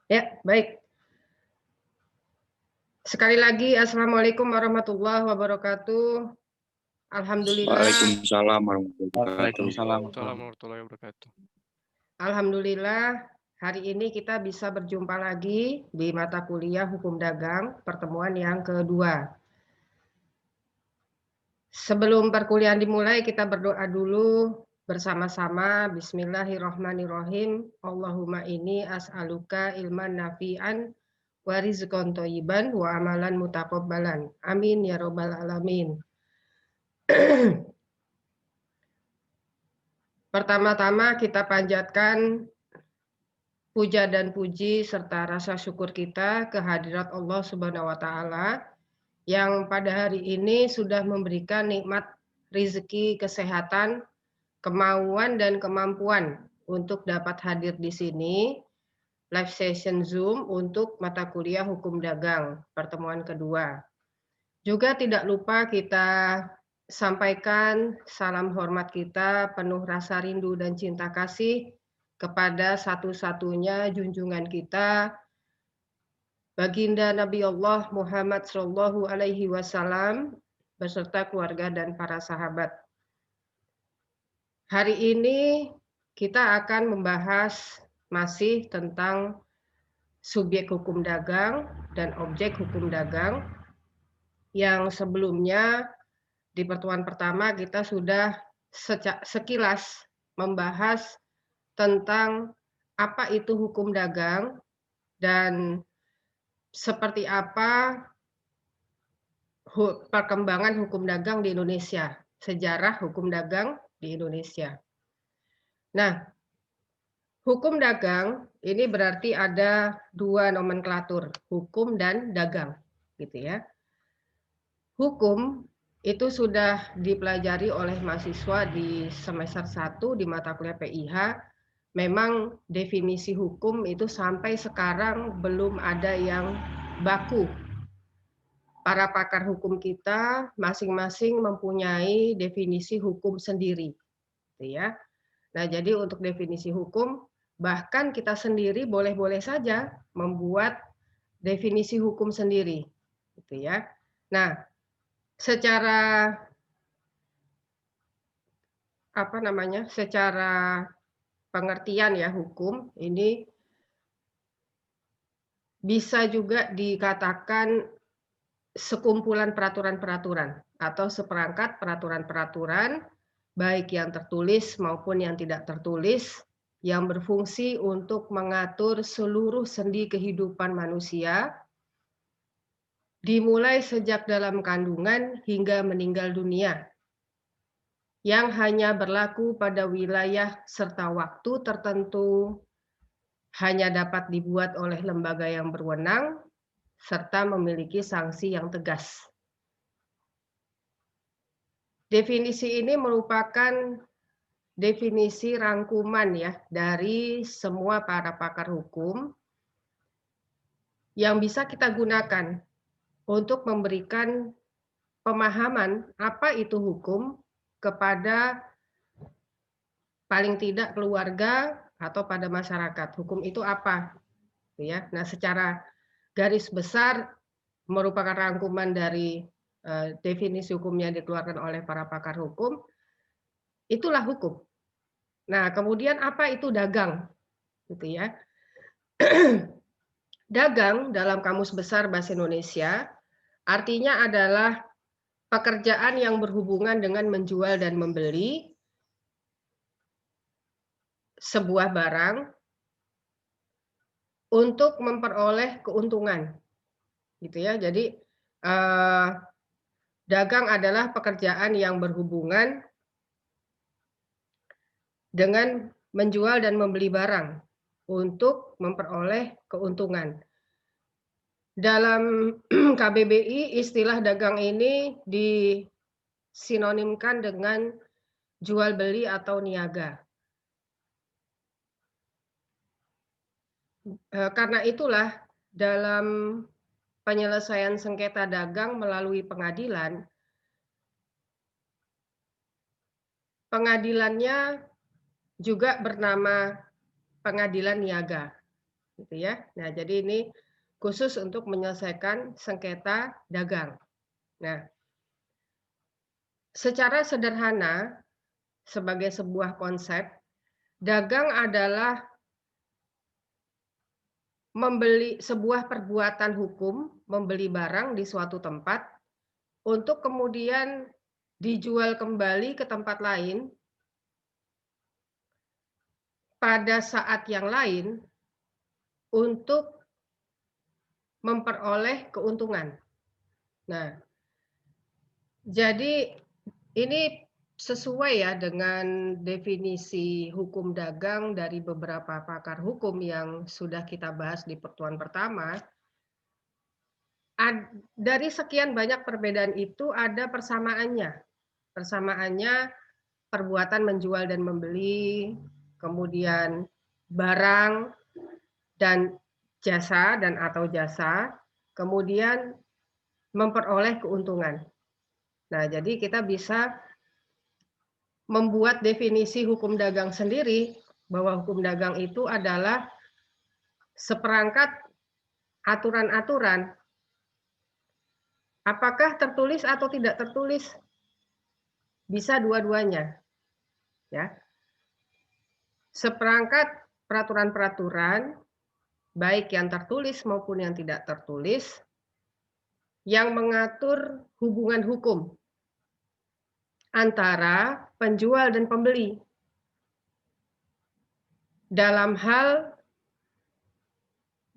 Ya, baik. Sekali lagi Assalamualaikum warahmatullahi wabarakatuh. Alhamdulillah Waalaikumsalam warahmatullahi wabarakatuh. Waalaikumsalam warahmatullahi wabarakatuh. alhamdulillah hari ini kita bisa berjumpa lagi di mata kuliah Hukum Dagang, pertemuan yang kedua. Sebelum perkuliahan dimulai, kita berdoa dulu bersama-sama. Bismillahirrahmanirrahim. Allahumma inni as'aluka ilman nafi'an wa rizqan thayyiban wa amalan mutaqabbalan. Amin ya rabbal alamin. Pertama-tama kita panjatkan puja dan puji serta rasa syukur kita kehadirat Allah Subhanahu wa taala yang pada hari ini sudah memberikan nikmat rezeki, kesehatan, kemauan dan kemampuan untuk dapat hadir di sini live session Zoom untuk mata kuliah Hukum Dagang pertemuan kedua. Juga tidak lupa kita sampaikan salam hormat kita penuh rasa rindu dan cinta kasih kepada satu-satunya junjungan kita Baginda Nabi Allah Muhammad Shallallahu Alaihi Wasallam beserta keluarga dan para sahabat. Hari ini kita akan membahas masih tentang subjek hukum dagang dan objek hukum dagang yang sebelumnya di pertemuan pertama kita sudah sekilas membahas tentang apa itu hukum dagang dan seperti apa perkembangan hukum dagang di Indonesia, sejarah hukum dagang di Indonesia. Nah, hukum dagang ini berarti ada dua nomenklatur, hukum dan dagang, gitu ya. Hukum itu sudah dipelajari oleh mahasiswa di semester 1 di mata kuliah PIH. Memang definisi hukum itu sampai sekarang belum ada yang baku. Para pakar hukum kita masing-masing mempunyai definisi hukum sendiri, gitu ya. Nah, jadi untuk definisi hukum, bahkan kita sendiri boleh-boleh saja membuat definisi hukum sendiri, gitu ya. Nah, secara secara pengertian ya hukum ini bisa juga dikatakan sekumpulan peraturan-peraturan atau seperangkat peraturan-peraturan baik yang tertulis maupun yang tidak tertulis yang berfungsi untuk mengatur seluruh sendi kehidupan manusia dimulai sejak dalam kandungan hingga meninggal dunia yang hanya berlaku pada wilayah serta waktu tertentu, hanya dapat dibuat oleh lembaga yang berwenang, serta memiliki sanksi yang tegas. Definisi ini merupakan definisi rangkuman ya dari semua para pakar hukum yang bisa kita gunakan untuk memberikan pemahaman apa itu hukum kepada paling tidak keluarga atau pada masyarakat. Hukum itu apa? Ya. Nah, secara garis besar merupakan rangkuman dari definisi hukum yang dikeluarkan oleh para pakar hukum. Itulah hukum. Nah, kemudian apa itu dagang? Gitu ya. Dagang dalam Kamus Besar Bahasa Indonesia artinya adalah pekerjaan yang berhubungan dengan menjual dan membeli sebuah barang untuk memperoleh keuntungan, gitu ya. Jadi dagang adalah pekerjaan yang berhubungan dengan menjual dan membeli barang untuk memperoleh keuntungan. Dalam KBBI istilah dagang ini disinonimkan dengan jual beli atau niaga. Karena itulah dalam penyelesaian sengketa dagang melalui pengadilan, pengadilannya juga bernama pengadilan niaga. gitu ya. Nah, jadi ini khusus untuk menyelesaikan sengketa dagang. Nah, secara sederhana sebagai sebuah konsep, dagang adalah membeli sebuah perbuatan hukum, membeli barang di suatu tempat untuk kemudian dijual kembali ke tempat lain pada saat yang lain untuk memperoleh keuntungan. Nah, jadi ini sesuai ya dengan definisi hukum dagang dari beberapa pakar hukum yang sudah kita bahas di pertemuan pertama. Dari sekian banyak perbedaan itu ada persamaannya. Persamaannya perbuatan menjual dan membeli, kemudian barang dan jasa dan atau jasa, kemudian memperoleh keuntungan. Nah, jadi kita bisa membuat definisi hukum dagang sendiri, bahwa hukum dagang itu adalah seperangkat aturan-aturan, apakah tertulis atau tidak tertulis, bisa dua-duanya, ya. Seperangkat peraturan-peraturan, baik yang tertulis maupun yang tidak tertulis, yang mengatur hubungan hukum antara penjual dan pembeli dalam hal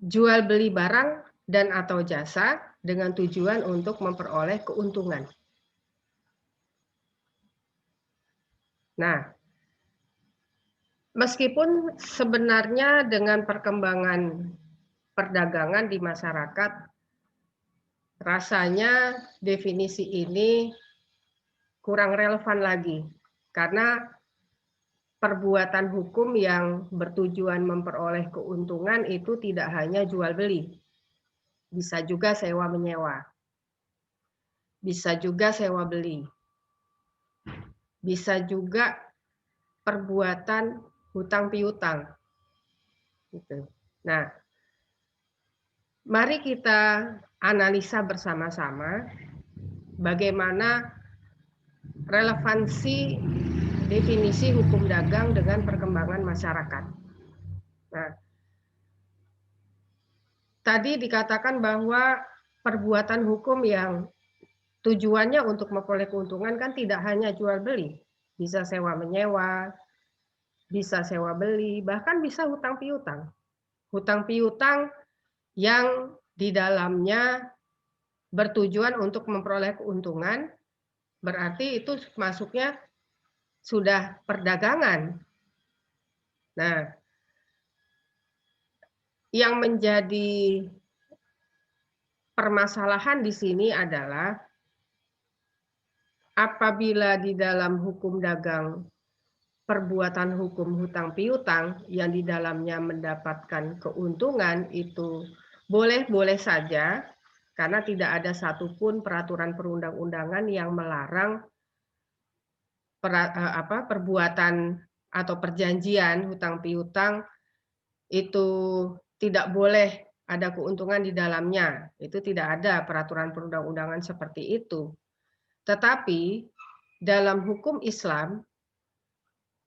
jual beli barang dan atau jasa dengan tujuan untuk memperoleh keuntungan. Nah, meskipun sebenarnya dengan perkembangan perdagangan di masyarakat, rasanya definisi ini kurang relevan lagi, karena perbuatan hukum yang bertujuan memperoleh keuntungan itu tidak hanya jual beli, bisa juga sewa menyewa, bisa juga sewa beli, bisa juga perbuatan hutang piutang. Gitu. Nah, mari kita analisa bersama-sama bagaimana relevansi definisi hukum dagang dengan perkembangan masyarakat. Nah, tadi dikatakan bahwa perbuatan hukum yang tujuannya untuk memperoleh keuntungan kan tidak hanya jual beli, bisa sewa menyewa, bisa sewa beli, bahkan bisa hutang piutang. Hutang piutang yang di dalamnya bertujuan untuk memperoleh keuntungan, berarti itu masuknya sudah perdagangan. Nah, yang menjadi permasalahan di sini adalah apabila di dalam hukum dagang perbuatan hukum hutang piutang yang di dalamnya mendapatkan keuntungan itu boleh-boleh saja, karena tidak ada satupun peraturan perundang-undangan yang melarang perbuatan atau perjanjian hutang piutang itu tidak boleh ada keuntungan di dalamnya. Itu tidak ada peraturan perundang-undangan seperti itu. Tetapi dalam hukum Islam,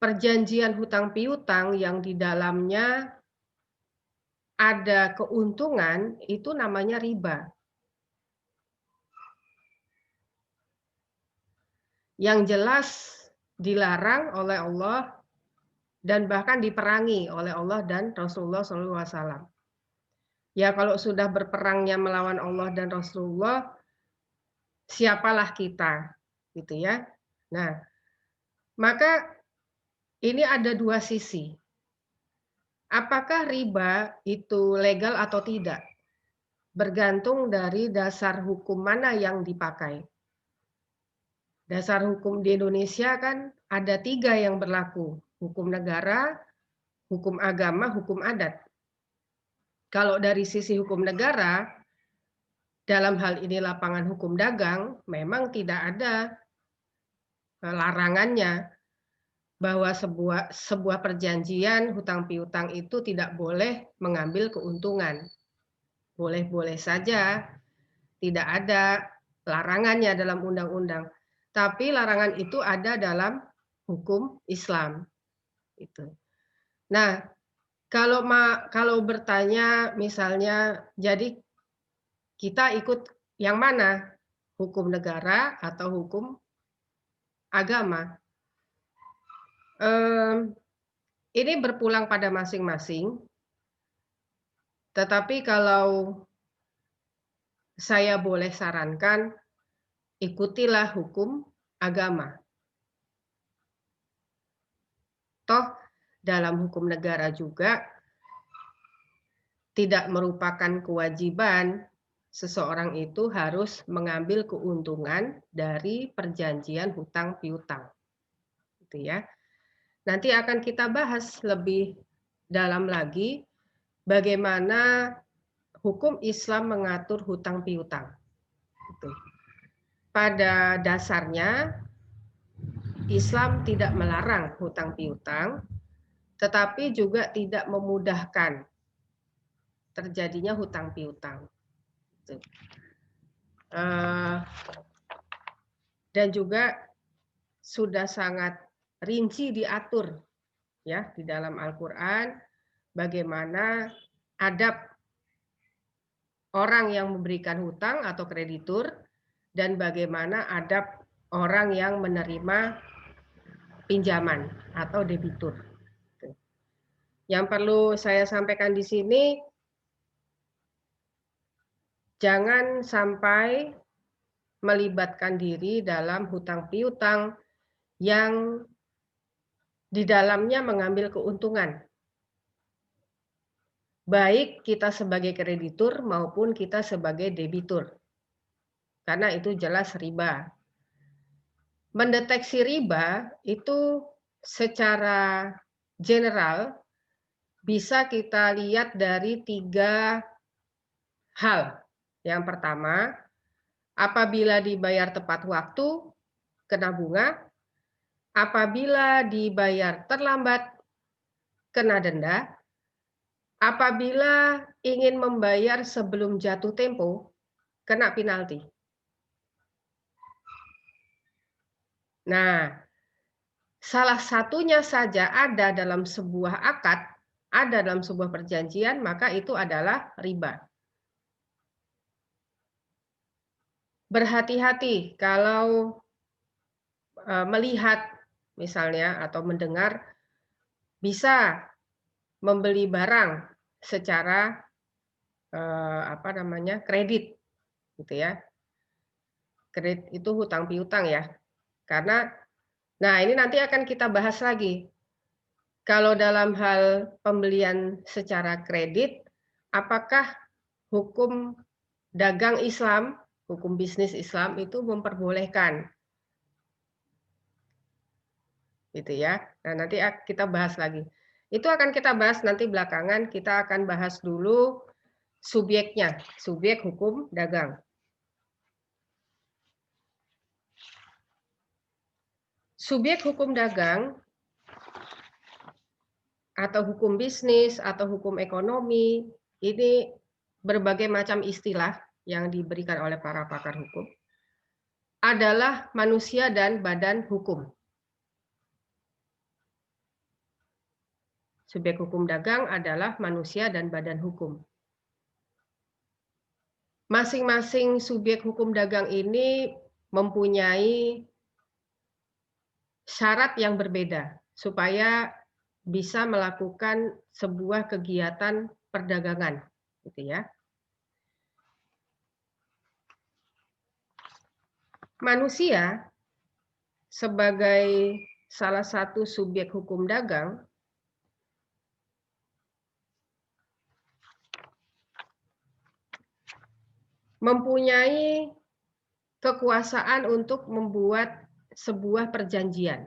perjanjian hutang piutang yang di dalamnya ada keuntungan itu namanya riba. Yang jelas dilarang oleh Allah dan bahkan diperangi oleh Allah dan Rasulullah SAW. Ya, kalau sudah berperangnya melawan Allah dan Rasulullah, siapalah kita, gitu ya. Nah, maka ini ada dua sisi. Apakah riba itu legal atau tidak? Bergantung dari dasar hukum mana yang dipakai. Dasar hukum di Indonesia kan ada 3 yang berlaku. Hukum negara, hukum agama, hukum adat. Kalau dari sisi hukum negara, dalam hal ini lapangan hukum dagang, memang tidak ada larangannya bahwa sebuah perjanjian hutang piutang itu tidak boleh mengambil keuntungan. Boleh-boleh saja, tidak ada larangannya dalam undang-undang. Tapi larangan itu ada dalam hukum Islam. Itu. Nah, kalau bertanya misalnya, jadi kita ikut yang mana? Hukum negara atau hukum agama? Ini berpulang pada masing-masing. Tetapi kalau saya boleh sarankan, ikutilah hukum agama. Toh dalam hukum negara juga tidak merupakan kewajiban seseorang itu harus mengambil keuntungan dari perjanjian hutang piutang. Gitu ya. Nanti akan kita bahas lebih dalam lagi bagaimana hukum Islam mengatur hutang piutang. Gitu. Pada dasarnya Islam tidak melarang hutang piutang, tetapi juga tidak memudahkan terjadinya hutang piutang. Dan juga sudah sangat rinci diatur ya di dalam Al-Qur'an bagaimana adab orang yang memberikan hutang atau kreditur dan bagaimana adab orang yang menerima pinjaman atau debitur. Yang perlu saya sampaikan di sini, jangan sampai melibatkan diri dalam hutang piutang yang di dalamnya mengambil keuntungan. Baik kita sebagai kreditur maupun kita sebagai debitur. Karena itu jelas riba. Mendeteksi riba itu secara general bisa kita lihat dari 3 hal. Yang pertama, apabila dibayar tepat waktu, kena bunga. Apabila dibayar terlambat, kena denda. Apabila ingin membayar sebelum jatuh tempo, kena penalti. Nah, salah satunya saja ada dalam sebuah akad, ada dalam sebuah perjanjian, maka itu adalah riba. Berhati-hati kalau melihat misalnya atau mendengar bisa membeli barang secara kredit, gitu ya. Kredit itu hutang piutang ya. Karena, nah ini nanti akan kita bahas lagi. Kalau dalam hal pembelian secara kredit, apakah hukum dagang Islam, hukum bisnis Islam itu memperbolehkan? Gitu ya. Nah, nanti kita bahas lagi. Itu akan kita bahas nanti belakangan, kita akan bahas dulu subjeknya, subjek hukum dagang. Subjek hukum dagang atau hukum bisnis atau hukum ekonomi, ini berbagai macam istilah yang diberikan oleh para pakar hukum, adalah manusia dan badan hukum. Subjek hukum dagang adalah manusia dan badan hukum. Masing-masing subjek hukum dagang ini mempunyai syarat yang berbeda supaya bisa melakukan sebuah kegiatan perdagangan, gitu ya. Manusia sebagai salah satu subjek hukum dagang mempunyai kekuasaan untuk membuat sebuah perjanjian.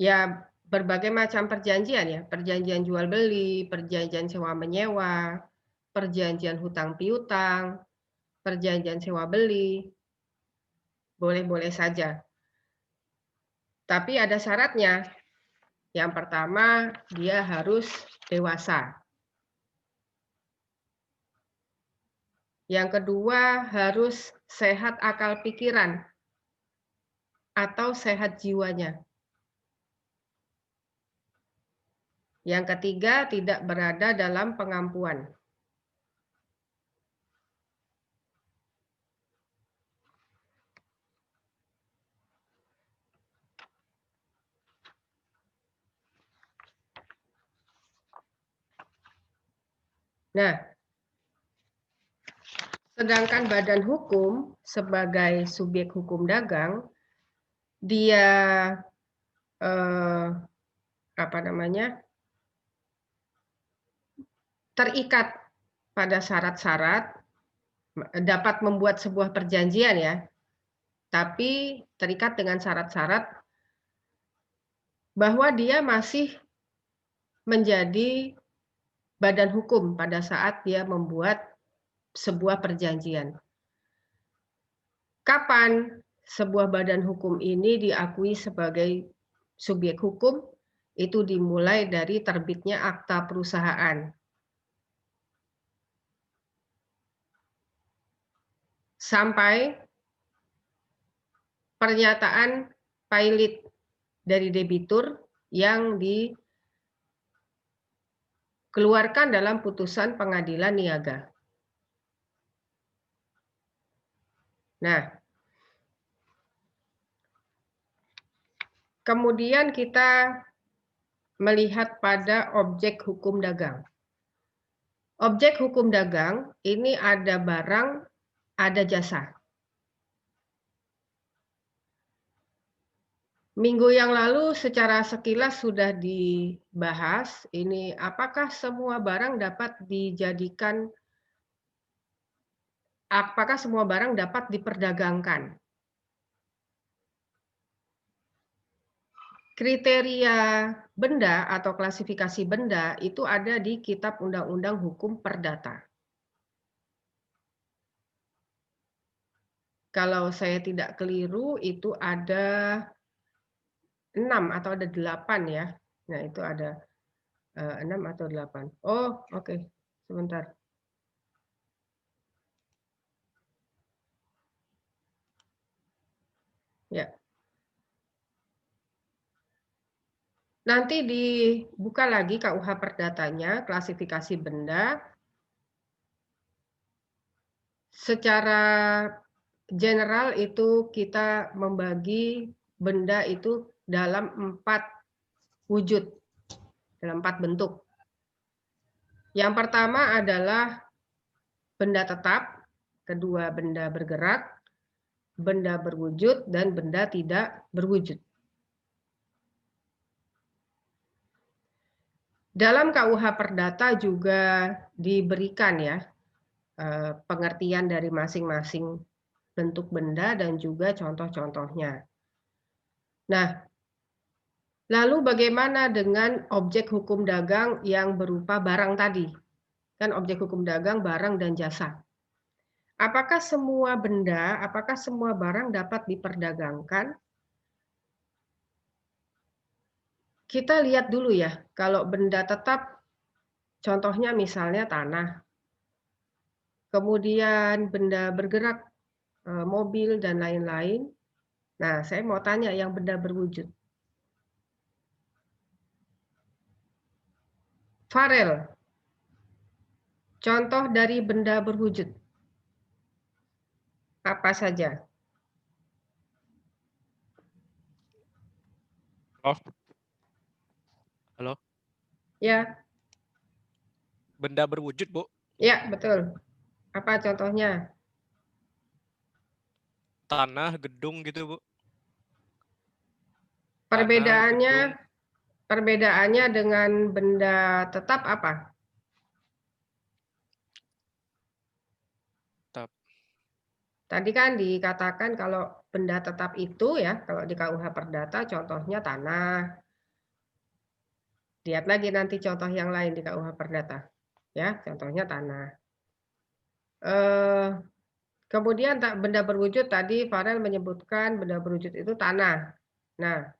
Ya, berbagai macam perjanjian ya, perjanjian jual beli, perjanjian sewa menyewa, perjanjian hutang piutang, perjanjian sewa beli, boleh-boleh saja. Tapi ada syaratnya. Yang pertama, dia harus dewasa. Yang kedua, harus sehat akal pikiran atau sehat jiwanya. Yang ketiga, tidak berada dalam pengampuan. Nah, sedangkan badan hukum sebagai subjek hukum dagang, dia terikat pada syarat-syarat, dapat membuat sebuah perjanjian ya, tapi terikat dengan syarat-syarat bahwa dia masih menjadi badan hukum pada saat dia membuat sebuah perjanjian. Kapan sebuah badan hukum ini diakui sebagai subjek hukum? Itu dimulai dari terbitnya akta perusahaan. Sampai pernyataan pilot dari debitur yang dikeluarkan dalam putusan pengadilan niaga. Nah, kemudian kita melihat pada objek hukum dagang. Objek hukum dagang ini ada barang, ada jasa. Minggu yang lalu secara sekilas sudah dibahas, ini apakah semua barang dapat diperdagangkan? Kriteria benda atau klasifikasi benda itu ada di Kitab Undang-Undang Hukum Perdata. Kalau saya tidak keliru itu ada 6 atau ada 8 ya. Nah, itu ada 6 atau 8. Oh, oke. Sebentar. Ya. Nanti dibuka lagi KUH Perdatanya, klasifikasi benda. Secara general itu kita membagi benda itu dalam 4 wujud, dalam 4 bentuk. Yang pertama adalah benda tetap, kedua benda bergerak, benda berwujud, dan benda tidak berwujud. Dalam KUH Perdata juga diberikan ya pengertian dari masing-masing bentuk benda dan juga contoh-contohnya. Nah, lalu bagaimana dengan objek hukum dagang yang berupa barang tadi? Kan objek hukum dagang barang dan jasa. Apakah semua benda, apakah semua barang dapat diperdagangkan? Kita lihat dulu ya, kalau benda tetap, contohnya misalnya tanah, kemudian benda bergerak, mobil, dan lain-lain. Nah, saya mau tanya yang benda berwujud. Farel, contoh dari benda berwujud. Apa saja? Oh. Halo. Ya. Benda berwujud, Bu. Ya, betul. Apa contohnya? Tanah, gedung gitu, Bu. Perbedaannya dengan benda tetap apa? Tetap. Tadi kan dikatakan kalau benda tetap itu ya, kalau di KUH Perdata contohnya tanah. Lihat lagi nanti contoh yang lain di KUH Perdata. Ya, contohnya tanah. Kemudian benda berwujud tadi Farel menyebutkan benda berwujud itu tanah. Nah,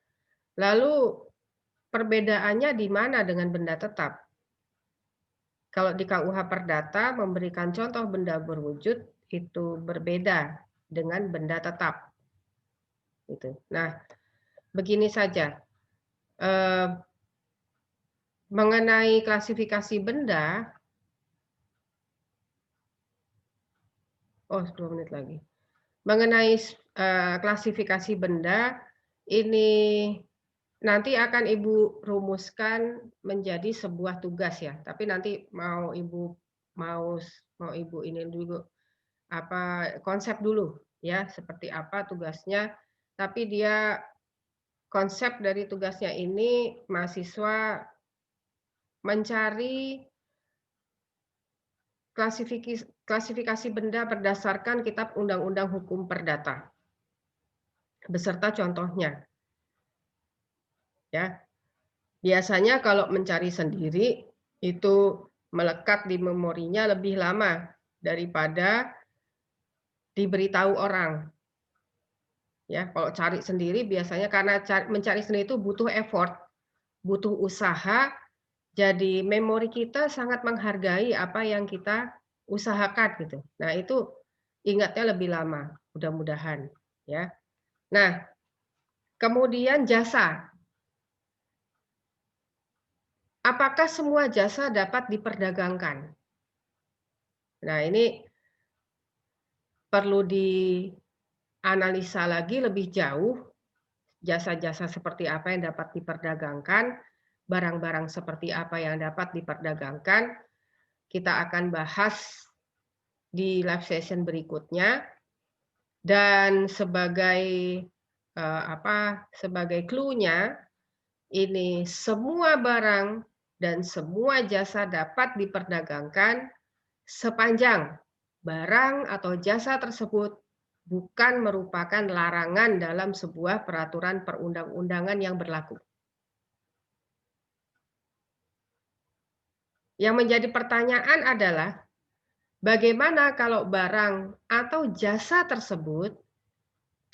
Lalu perbedaannya di mana dengan benda tetap? Kalau di KUH Perdata memberikan contoh benda berwujud itu berbeda dengan benda tetap. Gitu. Nah, begini saja. Mengenai klasifikasi benda, 10 menit lagi. Mengenai klasifikasi benda, ini nanti akan Ibu rumuskan menjadi sebuah tugas ya. Tapi nanti mau Ibu ini dulu konsep dulu ya, seperti apa tugasnya. Tapi dia konsep dari tugasnya ini mahasiswa mencari klasifikasi benda berdasarkan Kitab Undang-Undang Hukum Perdata beserta contohnya. Ya. Biasanya kalau mencari sendiri itu melekat di memorinya lebih lama daripada diberitahu orang. Ya, kalau cari sendiri biasanya karena mencari sendiri itu butuh effort, butuh usaha, jadi memori kita sangat menghargai apa yang kita usahakan gitu. Nah, itu ingatnya lebih lama, mudah-mudahan ya. Nah, kemudian jasa. Apakah semua jasa dapat diperdagangkan? Nah, ini perlu dianalisa lagi lebih jauh, jasa-jasa seperti apa yang dapat diperdagangkan, barang-barang seperti apa yang dapat diperdagangkan. Kita akan bahas di live session berikutnya. Dan sebagai sebagai clue-nya, ini semua barang dan semua jasa dapat diperdagangkan sepanjang barang atau jasa tersebut bukan merupakan larangan dalam sebuah peraturan perundang-undangan yang berlaku. Yang menjadi pertanyaan adalah, bagaimana kalau barang atau jasa tersebut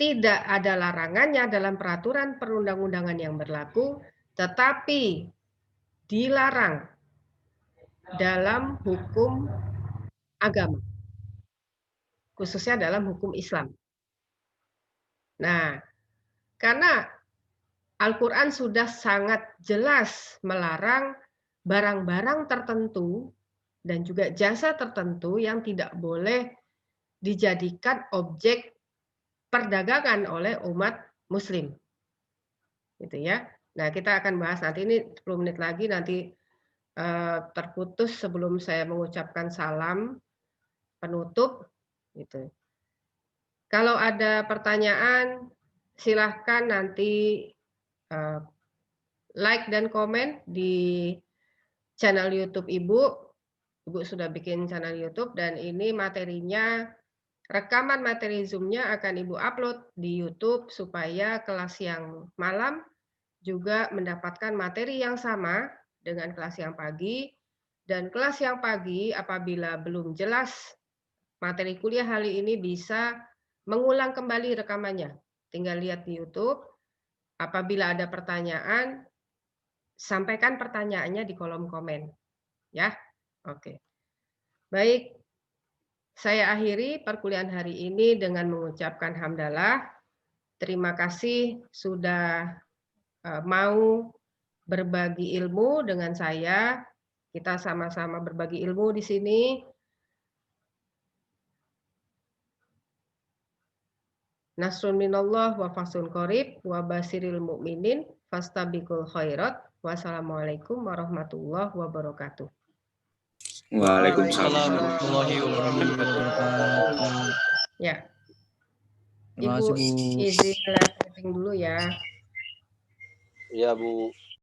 tidak ada larangannya dalam peraturan perundang-undangan yang berlaku, tetapi dilarang dalam hukum agama, khususnya dalam hukum Islam. Nah, karena Al-Quran sudah sangat jelas melarang barang-barang tertentu dan juga jasa tertentu yang tidak boleh dijadikan objek perdagangan oleh umat Muslim, gitu ya. Nah, kita akan bahas nanti ini 10 menit lagi nanti terputus sebelum saya mengucapkan salam penutup, gitu. Kalau ada pertanyaan, silahkan nanti like dan komen di channel YouTube Ibu. Ibu sudah bikin channel YouTube dan ini materinya, rekaman materi Zoom-nya akan Ibu upload di YouTube supaya kelas yang malam juga mendapatkan materi yang sama dengan kelas yang pagi. Dan kelas yang pagi apabila belum jelas materi kuliah hari ini bisa mengulang kembali rekamannya. Tinggal lihat di YouTube. Apabila ada pertanyaan, sampaikan pertanyaannya di kolom komen. Ya, oke. Baik, saya akhiri perkuliahan hari ini dengan mengucapkan hamdalah. Terima kasih sudah mau berbagi ilmu dengan saya. Kita sama-sama berbagi ilmu di sini. Nasrun minallah wa fathun qarib wa basiril mu'minin fastabiqul khairat. Wassalamualaikum warahmatullahi wabarakatuh. Waalaikumsalam warahmatullahi wabarakatuh. Ya. Terima Ibu kasih, Bu. izin live streaming dulu ya. Iya, Bu.